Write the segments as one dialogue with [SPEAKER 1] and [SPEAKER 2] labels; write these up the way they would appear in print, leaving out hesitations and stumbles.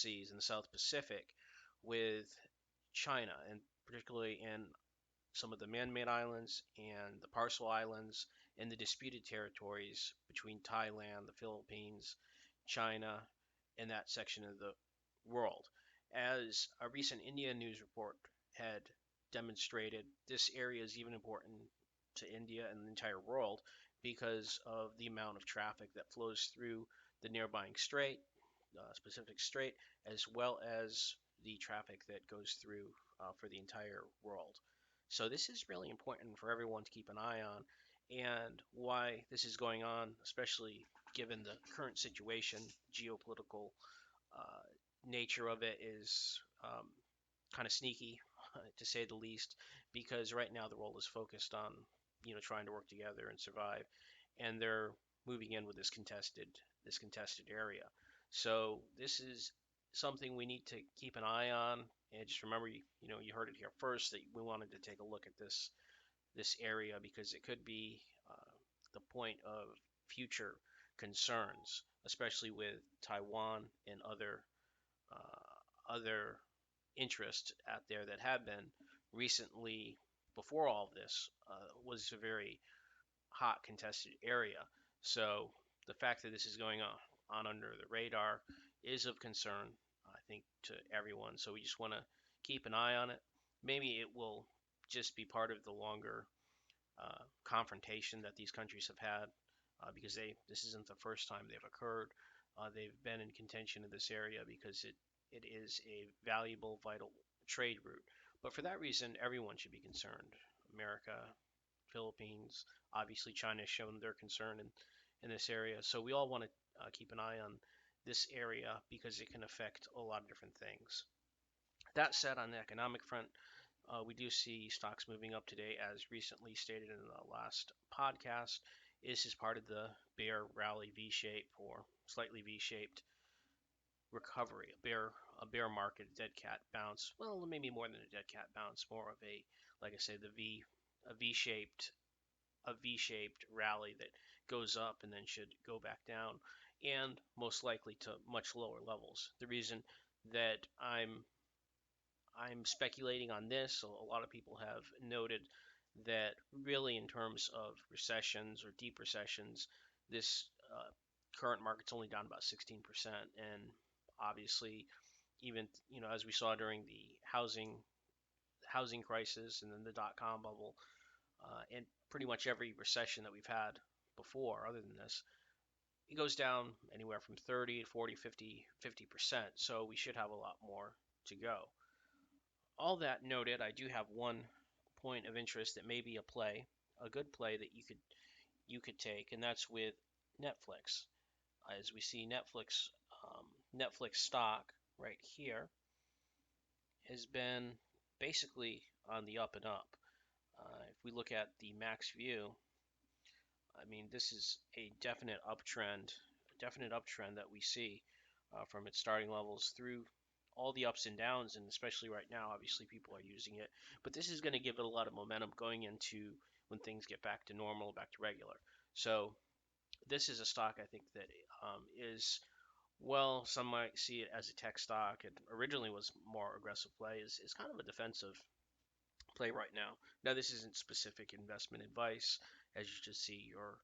[SPEAKER 1] Seas and the South Pacific with China, and particularly in some of the man-made islands and the parcel islands and the disputed territories between Thailand, the Philippines, China, and that section of the world. As a recent India news report had demonstrated, this area is even important to India and the entire world because of the amount of traffic that flows through the nearby strait, Pacific Strait, as well as the traffic that goes through for the entire world. So this is really important for everyone to keep an eye on, and why this is going on, especially given the current situation, geopolitical uh, nature of it is kind of sneaky, to say the least, because right now the world is focused on trying to work together and survive, and they're moving in with this contested area. So this is something we need to keep an eye on. And just remember, you heard it here first that we wanted to take a look at this area because it could be the point of future concerns, especially with Taiwan and other interests out there that have been recently. Before all of this was a very hot contested area. So the fact that this is going on under the radar is of concern, I think, to everyone. So we just want to keep an eye on it. Maybe it will just be part of the longer confrontation that these countries have had, because this isn't the first time they've occurred. They've been in contention in this area because it is a valuable, vital trade route. But for that reason, everyone should be concerned. America, Philippines, obviously China has shown their concern in this area. So we all want to keep an eye on this area because it can affect a lot of different things. That said, on the economic front, we do see stocks moving up today, as recently stated in the last podcast. This is part of the bear rally V-shape or slightly V-shaped recovery, a bear market, a dead cat bounce. Well, maybe more than a dead cat bounce, more of a, like I say, a V-shaped rally that goes up and then should go back down, and most likely to much lower levels. The reason that I'm speculating on this, so a lot of people have noted that really in terms of recessions or deep recessions, this current market's only down about 16%, and obviously even as we saw during the housing crisis and then the dot-com bubble, and pretty much every recession that we've had before other than this, it goes down anywhere from 30 to 40, 50%. So we should have a lot more to go. All that noted, I do have one point of interest that may be a good play that you could take, and that's with Netflix. As we see, Netflix stock right here has been basically on the up and up. If we look at the max view, I mean, this is a definite uptrend that we see from its starting levels through all the ups and downs, and especially right now, obviously people are using it. But this is going to give it a lot of momentum going into when things get back to normal, back to regular. So this is a stock I think that is, well, some might see it as a tech stock. It originally was more aggressive play. Is kind of a defensive play right now. Now, this isn't specific investment advice, as you should see your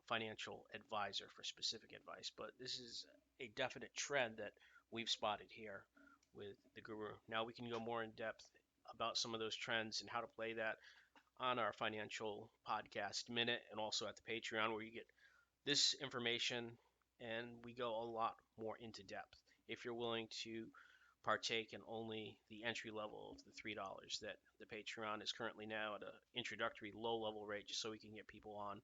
[SPEAKER 1] financial advisor for specific advice, but this is a definite trend that we've spotted here with the guru. Now we can go more in depth about some of those trends and how to play that on our financial podcast minute, and also at the Patreon, where you get this information and we go a lot more into depth. If you're willing to partake in only the entry level of the $3 that the Patreon is currently now at an introductory low level rate, just so we can get people on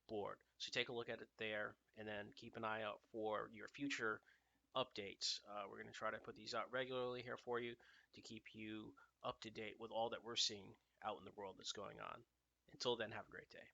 [SPEAKER 1] board. So take a look at it there, and then keep an eye out for your future updates. We're going to try to put these out regularly here for you to keep you up to date with all that we're seeing out in the world that's going on. Until then, have a great day.